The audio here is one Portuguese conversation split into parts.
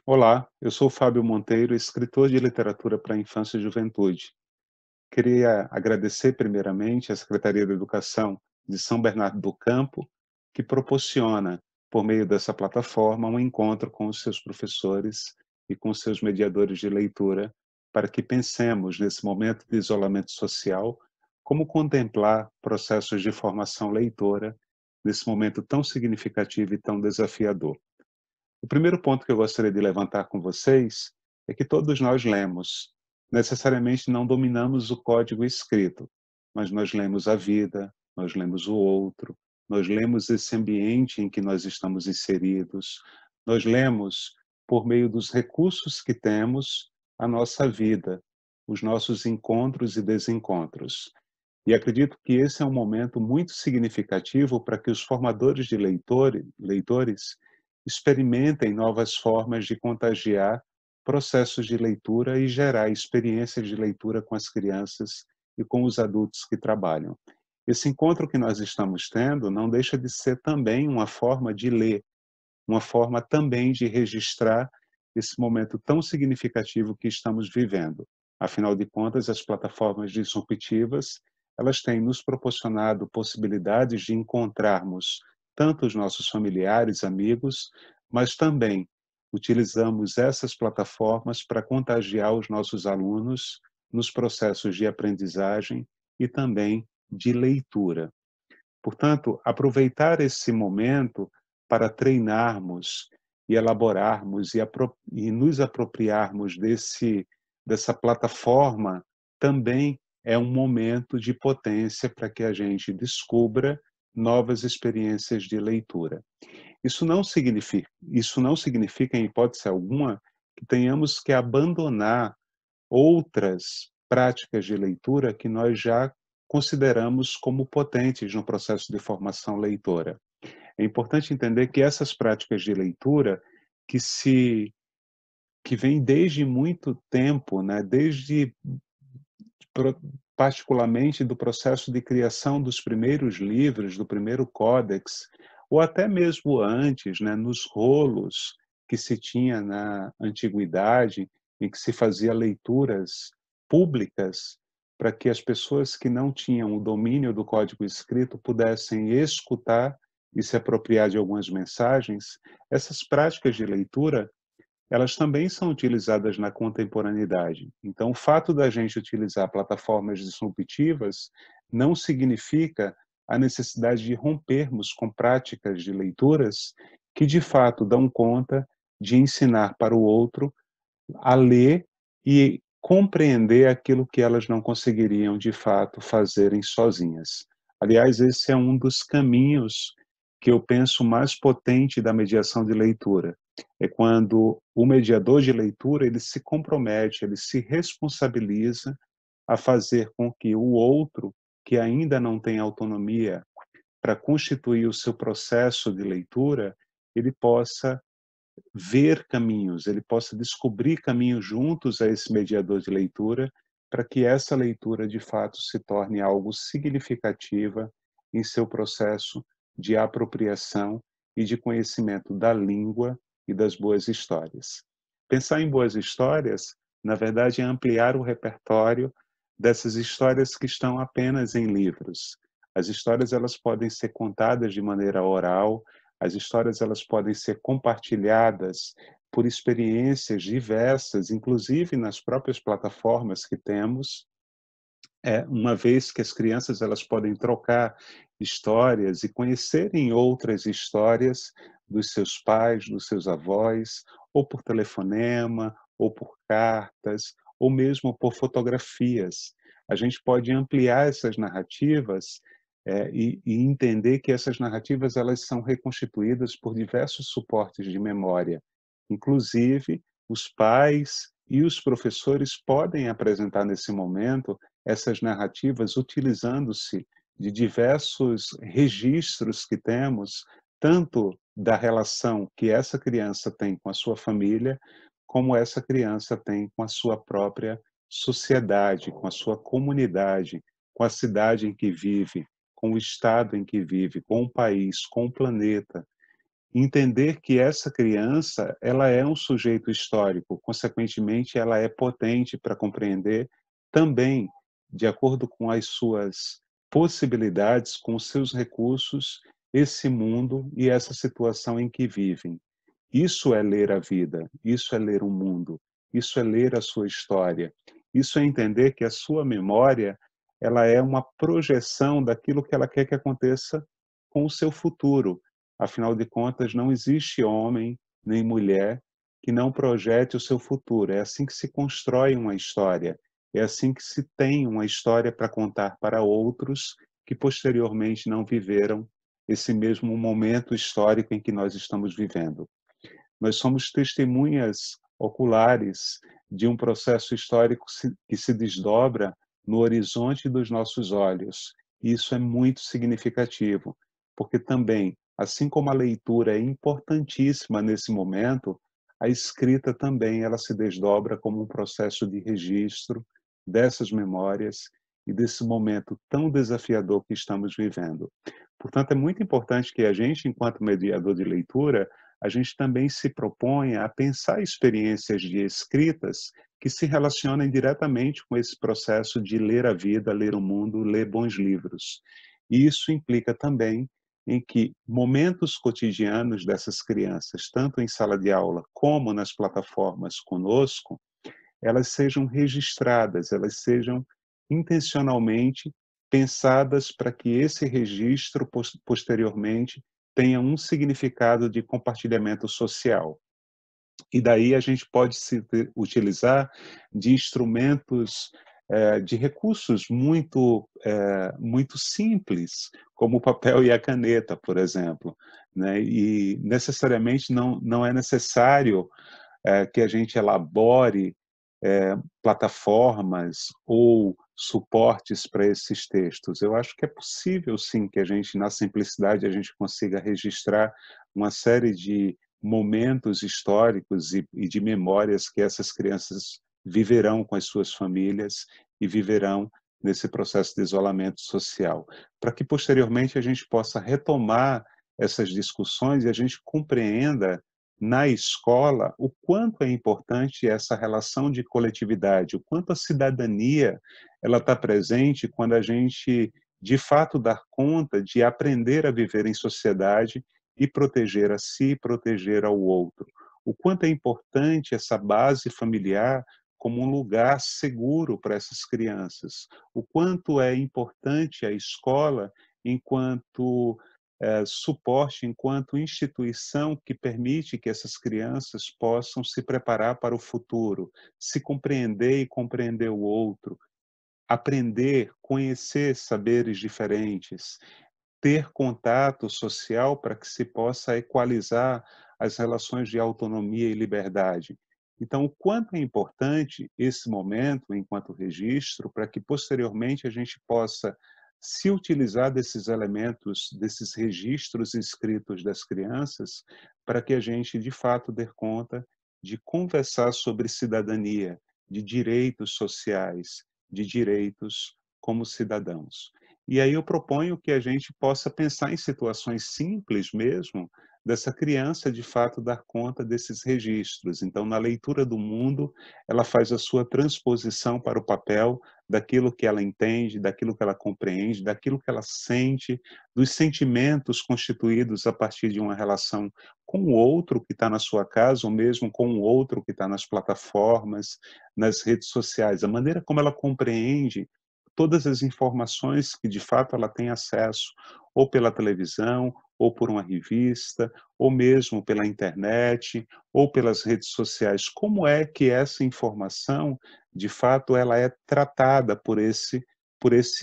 Olá, eu sou Fábio Monteiro, escritor de literatura para a infância e juventude. Queria agradecer primeiramente à Secretaria da Educação de São Bernardo do Campo, que proporciona, por meio dessa plataforma, um encontro com os seus professores e com os seus mediadores de leitura, para que pensemos, nesse momento de isolamento social, como contemplar processos de formação leitora nesse momento tão significativo e tão desafiador. O primeiro ponto que eu gostaria de levantar com vocês é que todos nós lemos. Necessariamente não dominamos o código escrito, mas nós lemos a vida, nós lemos o outro, nós lemos esse ambiente em que nós estamos inseridos, nós lemos, por meio dos recursos que temos, a nossa vida, os nossos encontros e desencontros. E acredito que esse é um momento muito significativo para que os formadores de leitores experimentem novas formas de contagiar processos de leitura e gerar experiências de leitura com as crianças e com os adultos que trabalham. Esse encontro que nós estamos tendo não deixa de ser também uma forma de ler, uma forma também de registrar esse momento tão significativo que estamos vivendo. Afinal de contas, as plataformas disruptivas, elas têm nos proporcionado possibilidades de encontrarmos tanto os nossos familiares, amigos, mas também utilizamos essas plataformas para contagiar os nossos alunos nos processos de aprendizagem e também de leitura. Portanto, aproveitar esse momento para treinarmos e elaborarmos e nos apropriarmos dessa plataforma também é um momento de potência para que a gente descubra novas experiências de leitura. Isso não significa, em hipótese alguma, que tenhamos que abandonar outras práticas de leitura que nós já consideramos como potentes no processo de formação leitora. É importante entender que essas práticas de leitura que se que vêm desde muito tempo, né, desde pro- particularmente do processo de criação dos primeiros livros, do primeiro códex, ou até mesmo antes, né, nos rolos que se tinha na antiguidade, em que se fazia leituras públicas para que as pessoas que não tinham o domínio do código escrito pudessem escutar e se apropriar de algumas mensagens. Essas práticas de leitura, elas também são utilizadas na contemporaneidade. Então, o fato da gente utilizar plataformas disruptivas não significa a necessidade de rompermos com práticas de leituras que, de fato, dão conta de ensinar para o outro a ler e compreender aquilo que elas não conseguiriam, de fato, fazerem sozinhas. Aliás, esse é um dos caminhos que eu penso mais potente da mediação de leitura. É quando o mediador de leitura, ele se compromete, ele se responsabiliza a fazer com que o outro, que ainda não tem autonomia para constituir o seu processo de leitura, ele possa ver caminhos, ele possa descobrir caminhos juntos a esse mediador de leitura, para que essa leitura de fato se torne algo significativa em seu processo de apropriação e de conhecimento da língua e das boas histórias. Pensar em boas histórias, na verdade, é ampliar o repertório dessas histórias que estão apenas em livros. As histórias, elas podem ser contadas de maneira oral, as histórias, elas podem ser compartilhadas por experiências diversas, inclusive nas próprias plataformas que temos, uma vez que as crianças, elas podem trocar histórias e conhecerem outras histórias dos seus pais, dos seus avós, ou por telefonema, ou por cartas, ou mesmo por fotografias. A gente pode ampliar essas narrativas, e entender que essas narrativas, elas são reconstituídas por diversos suportes de memória. Inclusive, os pais e os professores podem apresentar nesse momento essas narrativas utilizando-se de diversos registros que temos, tanto da relação que essa criança tem com a sua família, como essa criança tem com a sua própria sociedade, com a sua comunidade, com a cidade em que vive, com o estado em que vive, com o país, com o planeta. entender que essa criança, ela é um sujeito histórico, consequentemente, ela é potente para compreender também, de acordo com as suas possibilidades, com os seus recursos, esse mundo e essa situação em que vivem. Isso é ler a vida, isso é ler o mundo, isso é ler a sua história, isso é entender que a sua memória, ela é uma projeção daquilo que ela quer que aconteça com o seu futuro. Afinal de contas, não existe homem nem mulher que não projete o seu futuro. É assim que se constrói uma história. É assim que se tem uma história para contar para outros que posteriormente não viveram esse mesmo momento histórico em que nós estamos vivendo. Nós somos testemunhas oculares de um processo histórico que se desdobra no horizonte dos nossos olhos. E isso é muito significativo, porque também, assim como a leitura é importantíssima nesse momento, a escrita também ela se desdobra como um processo de registro dessas memórias e desse momento tão desafiador que estamos vivendo. Portanto, é muito importante que a gente, enquanto mediador de leitura, a gente também se propõe a pensar experiências de escritas que se relacionem diretamente com esse processo de ler a vida, ler o mundo, ler bons livros. E isso implica também em que momentos cotidianos dessas crianças, tanto em sala de aula como nas plataformas conosco, elas sejam registradas, elas sejam intencionalmente pensadas para que esse registro posteriormente tenha um significado de compartilhamento social. E daí a gente pode se utilizar de instrumentos, de recursos muito simples, como o papel e a caneta, por exemplo, né? E necessariamente não é necessário que a gente elabore plataformas ou suportes para esses textos. Eu acho que é possível, sim, que a gente, na simplicidade, a gente consiga registrar uma série de momentos históricos e de memórias que essas crianças viverão com as suas famílias e viverão nesse processo de isolamento social, para que posteriormente a gente possa retomar essas discussões e a gente compreenda na escola o quanto é importante essa relação de coletividade, o quanto a cidadania ela está presente quando a gente de fato dar conta de aprender a viver em sociedade e proteger a si, e proteger ao outro. O quanto é importante essa base familiar como um lugar seguro para essas crianças. O quanto é importante a escola enquanto suporte enquanto instituição que permite que essas crianças possam se preparar para o futuro, se compreender e compreender o outro, aprender, conhecer saberes diferentes, ter contato social para que se possa equalizar as relações de autonomia e liberdade. Então, o quanto é importante esse momento, enquanto registro, para que posteriormente a gente possa se utilizar desses elementos, desses registros escritos das crianças, para que a gente, de fato, dê conta de conversar sobre cidadania, de direitos sociais, de direitos como cidadãos. E aí eu proponho que a gente possa pensar em situações simples mesmo, dessa criança de fato dar conta desses registros. Então, na leitura do mundo, ela faz a sua transposição para o papel daquilo que ela entende, daquilo que ela compreende, daquilo que ela sente, dos sentimentos constituídos a partir de uma relação com o outro que está na sua casa, ou mesmo com o outro que está nas plataformas, nas redes sociais, a maneira como ela compreende todas as informações que de fato ela tem acesso, ou pela televisão, ou por uma revista, ou mesmo pela internet, ou pelas redes sociais. Como é que essa informação, de fato, ela é tratada por esse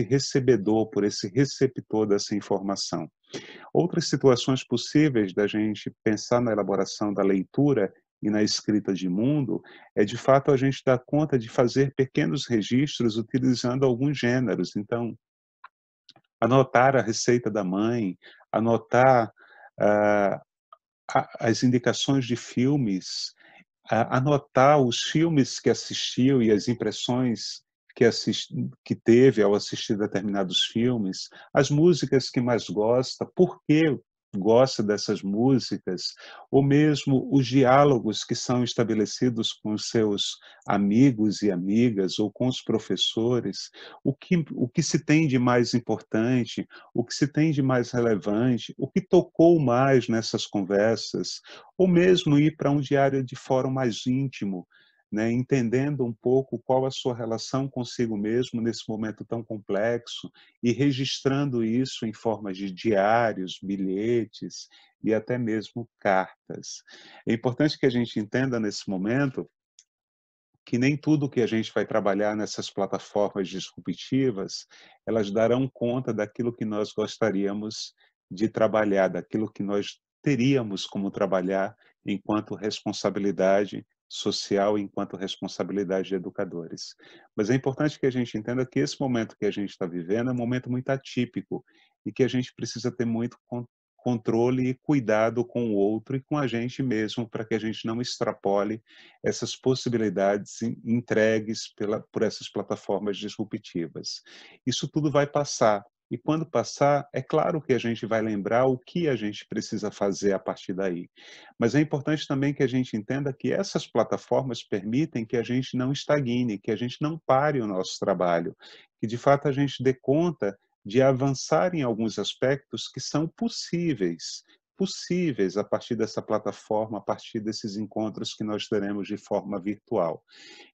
recebedor, por esse receptor dessa informação? Outras situações possíveis da gente pensar na elaboração da leitura e na escrita de mundo é, de fato, a gente dar conta de fazer pequenos registros utilizando alguns gêneros. Então, anotar a receita da mãe, anotar ah, as indicações de filmes, anotar os filmes que assistiu e as impressões que teve ao assistir determinados filmes, as músicas que mais gosta, por quê? gosta dessas músicas, ou mesmo os diálogos que são estabelecidos com os seus amigos e amigas, ou com os professores, o que se tem de mais importante, o que se tem de mais relevante, o que tocou mais nessas conversas, ou mesmo ir para um diário de fórum mais íntimo, né, entendendo um pouco qual a sua relação consigo mesmo nesse momento tão complexo e registrando isso em forma de diários, bilhetes e até mesmo cartas. É importante que a gente entenda nesse momento que nem tudo que a gente vai trabalhar nessas plataformas disruptivas, elas darão conta daquilo que nós gostaríamos de trabalhar, daquilo que nós teríamos como trabalhar enquanto responsabilidade social, enquanto responsabilidade de educadores. Mas é importante que a gente entenda que esse momento que a gente está vivendo é um momento muito atípico e que a gente precisa ter muito controle e cuidado com o outro e com a gente mesmo, para que a gente não extrapole essas possibilidades entregues por essas plataformas disruptivas. Isso tudo vai passar. E quando passar, é claro que a gente vai lembrar o que a gente precisa fazer a partir daí. Mas é importante também que a gente entenda que essas plataformas permitem que a gente não estagne, que a gente não pare o nosso trabalho, que de fato a gente dê conta de avançar em alguns aspectos que são possíveis a partir dessa plataforma, a partir desses encontros que nós teremos de forma virtual.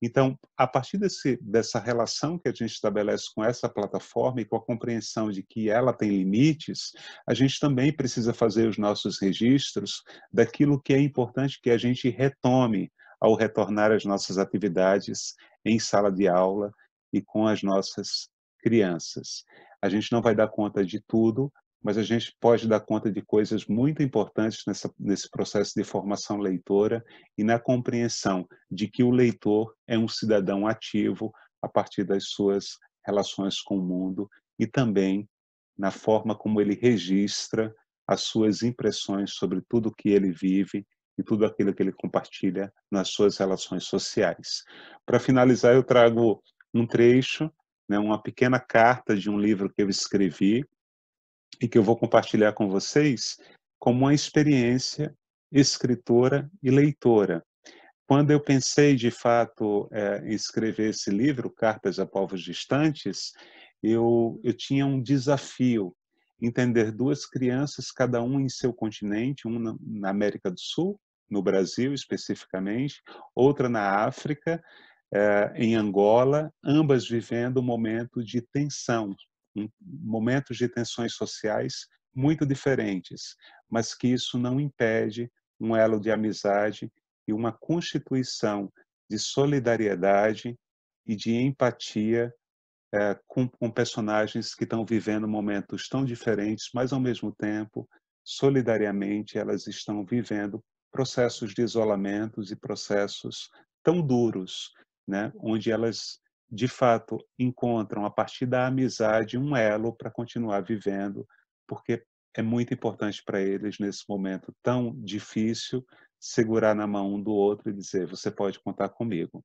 Então, a partir dessa relação que a gente estabelece com essa plataforma e com a compreensão de que ela tem limites, a gente também precisa fazer os nossos registros daquilo que é importante que a gente retome ao retornar às nossas atividades em sala de aula e com as nossas crianças. A gente não vai dar conta de tudo, mas a gente pode dar conta de coisas muito importantes nesse processo de formação leitora e na compreensão de que o leitor é um cidadão ativo a partir das suas relações com o mundo e também na forma como ele registra as suas impressões sobre tudo o que ele vive e tudo aquilo que ele compartilha nas suas relações sociais. Para finalizar, eu trago um trecho, né, uma pequena carta de um livro que eu escrevi e que eu vou compartilhar com vocês como uma experiência escritora e leitora. Quando eu pensei, de fato, em escrever esse livro, Cartas a Povos Distantes, eu tinha um desafio, entender duas crianças, cada um em seu continente, uma na América do Sul, no Brasil especificamente, outra na África, em Angola, ambas vivendo um momento de tensão, momentos de tensões sociais muito diferentes, mas que isso não impede um elo de amizade e uma constituição de solidariedade e de empatia com personagens que estão vivendo momentos tão diferentes, mas ao mesmo tempo, solidariamente, elas estão vivendo processos de isolamentos e processos tão duros, né, onde elas de fato encontram a partir da amizade um elo para continuar vivendo, porque é muito importante para eles nesse momento tão difícil segurar na mão um do outro e dizer: você pode contar comigo.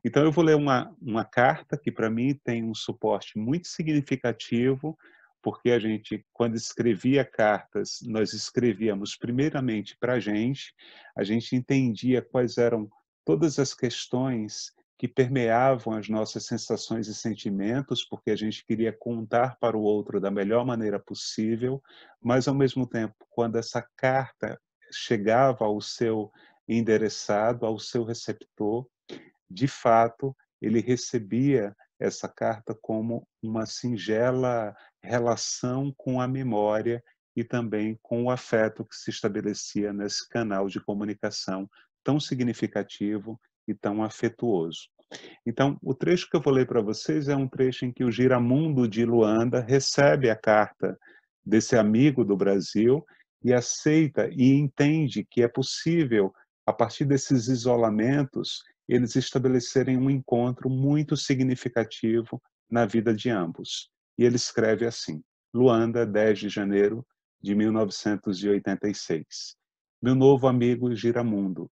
Então eu vou ler uma carta que para mim tem um suporte muito significativo, porque a gente, quando escrevia cartas, nós escrevíamos primeiramente para a gente entendia quais eram todas as questões que permeavam as nossas sensações e sentimentos, porque a gente queria contar para o outro da melhor maneira possível, mas ao mesmo tempo, quando essa carta chegava ao seu endereçado, ao seu receptor, de fato, ele recebia essa carta como uma singela relação com a memória e também com o afeto que se estabelecia nesse canal de comunicação tão significativo e tão afetuoso. Então, o trecho que eu vou ler para vocês é um trecho em que o Giramundo de Luanda recebe a carta desse amigo do Brasil e aceita e entende que é possível, a partir desses isolamentos, eles estabelecerem um encontro muito significativo na vida de ambos. E ele escreve assim: Luanda, 10 de janeiro de 1986. Meu novo amigo Giramundo,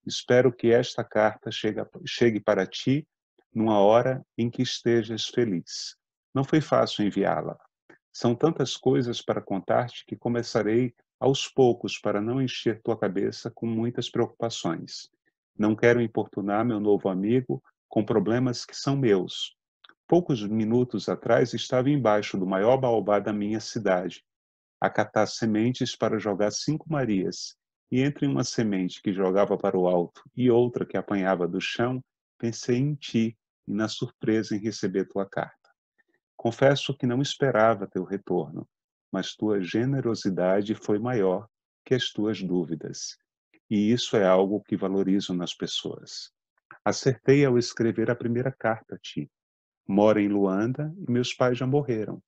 espero que esta carta chegue para ti numa hora em que estejas feliz. Não foi fácil enviá-la. São tantas coisas para contar-te que começarei aos poucos, para não encher tua cabeça com muitas preocupações. Não quero importunar meu novo amigo com problemas que são meus. Poucos minutos atrás estava embaixo do maior baobá da minha cidade, a catar sementes para jogar 5 Marias, e entre uma semente que jogava para o alto e outra que apanhava do chão, pensei em ti e na surpresa em receber tua carta. Confesso que não esperava teu retorno, mas tua generosidade foi maior que as tuas dúvidas, e isso é algo que valorizo nas pessoas. Acertei ao escrever a primeira carta a ti. Moro em Luanda e meus pais já morreram.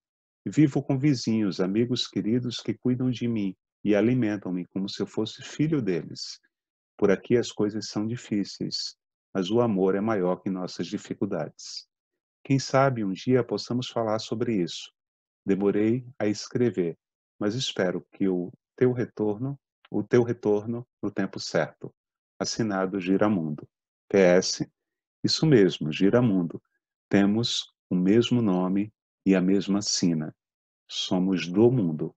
Vivo com vizinhos, amigos queridos que cuidam de mim e alimentam-me como se eu fosse filho deles. Por aqui as coisas são difíceis, mas o amor é maior que nossas dificuldades. Quem sabe um dia possamos falar sobre isso. Demorei a escrever, mas espero que o teu retorno no tempo certo. Assinado Giramundo. PS, isso mesmo, Giramundo. Temos o mesmo nome e a mesma sina. Somos do mundo.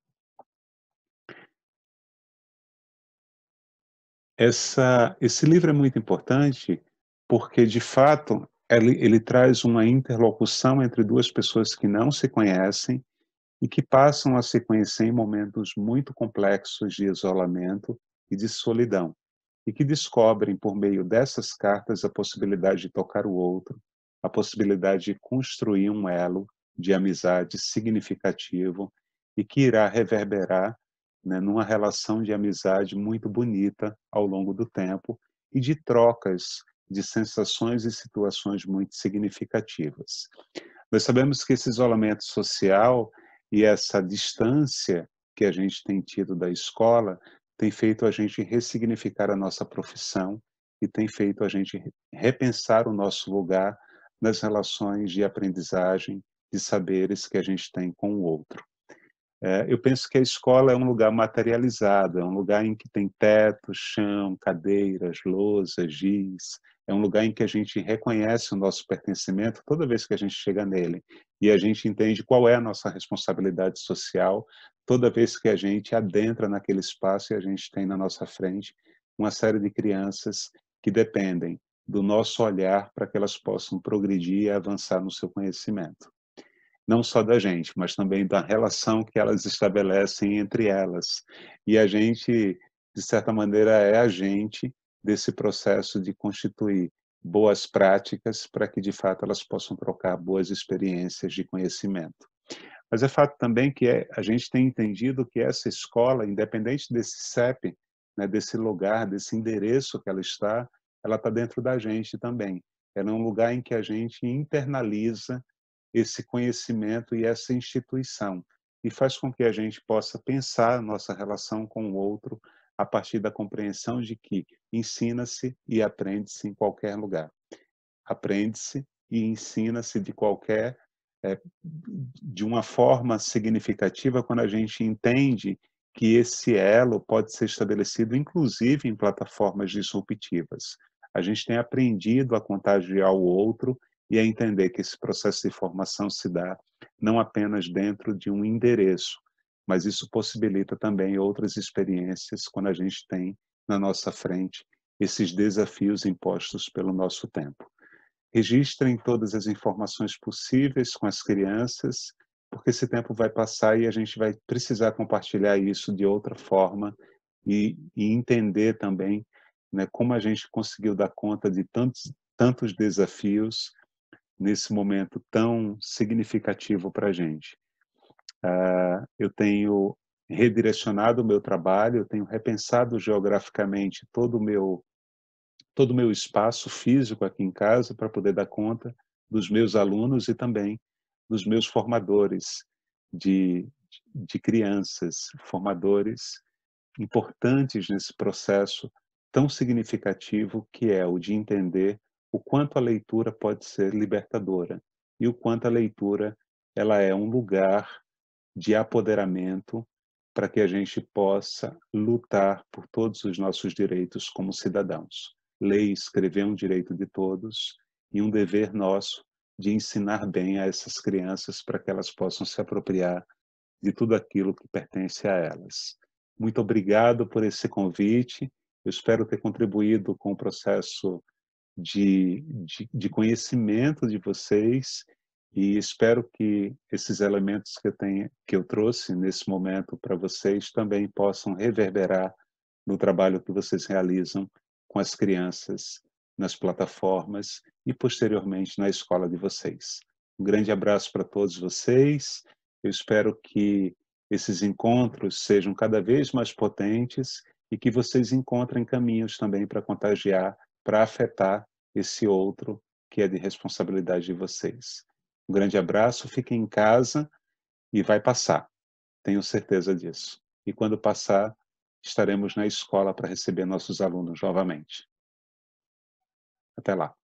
Esse livro é muito importante porque, de fato, ele traz uma interlocução entre duas pessoas que não se conhecem e que passam a se conhecer em momentos muito complexos de isolamento e de solidão, e que descobrem, por meio dessas cartas, a possibilidade de tocar o outro, a possibilidade de construir um elo de amizade significativo e que irá reverberar, né, numa relação de amizade muito bonita ao longo do tempo e de trocas de sensações e situações muito significativas. Nós sabemos que esse isolamento social e essa distância que a gente tem tido da escola tem feito a gente ressignificar a nossa profissão e tem feito a gente repensar o nosso lugar nas relações de aprendizagem, de saberes que a gente tem com o outro. Eu penso que a escola é um lugar materializado, é um lugar em que tem teto, chão, cadeiras, lousas, giz. É um lugar em que a gente reconhece o nosso pertencimento toda vez que a gente chega nele. E a gente entende qual é a nossa responsabilidade social toda vez que a gente adentra naquele espaço e a gente tem na nossa frente uma série de crianças que dependem do nosso olhar para que elas possam progredir e avançar no seu conhecimento, não só da gente, mas também da relação que elas estabelecem entre elas. E a gente, de certa maneira, é agente desse processo de constituir boas práticas para que, de fato, elas possam trocar boas experiências de conhecimento. Mas é fato também que a gente tem entendido que essa escola, independente desse CEP, né, desse lugar, desse endereço que ela está dentro da gente também. Ela é um lugar em que a gente internaliza esse conhecimento e essa instituição, e faz com que a gente possa pensar a nossa relação com o outro a partir da compreensão de que ensina-se e aprende-se em qualquer lugar. Aprende-se e ensina-se de uma forma significativa quando a gente entende que esse elo pode ser estabelecido inclusive em plataformas disruptivas. A gente tem aprendido a contagiar o outro e a entender que esse processo de formação se dá não apenas dentro de um endereço, mas isso possibilita também outras experiências quando a gente tem na nossa frente esses desafios impostos pelo nosso tempo. Registrem todas as informações possíveis com as crianças, porque esse tempo vai passar e a gente vai precisar compartilhar isso de outra forma e entender também, né, como a gente conseguiu dar conta de tantos desafios nesse momento tão significativo para a gente. Eu tenho redirecionado o meu trabalho, eu tenho repensado geograficamente todo o meu espaço físico aqui em casa para poder dar conta dos meus alunos e também dos meus formadores de, de crianças, formadores importantes nesse processo tão significativo que é o de entender o quanto a leitura pode ser libertadora e o quanto a leitura ela é um lugar de apoderamento para que a gente possa lutar por todos os nossos direitos como cidadãos. Ler e escrever é um direito de todos e um dever nosso de ensinar bem a essas crianças para que elas possam se apropriar de tudo aquilo que pertence a elas. Muito obrigado por esse convite. Eu espero ter contribuído com o processo de conhecimento de vocês e espero que esses elementos que eu trouxe nesse momento para vocês também possam reverberar no trabalho que vocês realizam com as crianças nas plataformas e posteriormente na escola de vocês. Um grande abraço para todos vocês. Eu espero que esses encontros sejam cada vez mais potentes e que vocês encontrem caminhos também para contagiar, para afetar esse outro que é de responsabilidade de vocês. Um grande abraço, fiquem em casa e vai passar, tenho certeza disso. E quando passar, estaremos na escola para receber nossos alunos novamente. Até lá.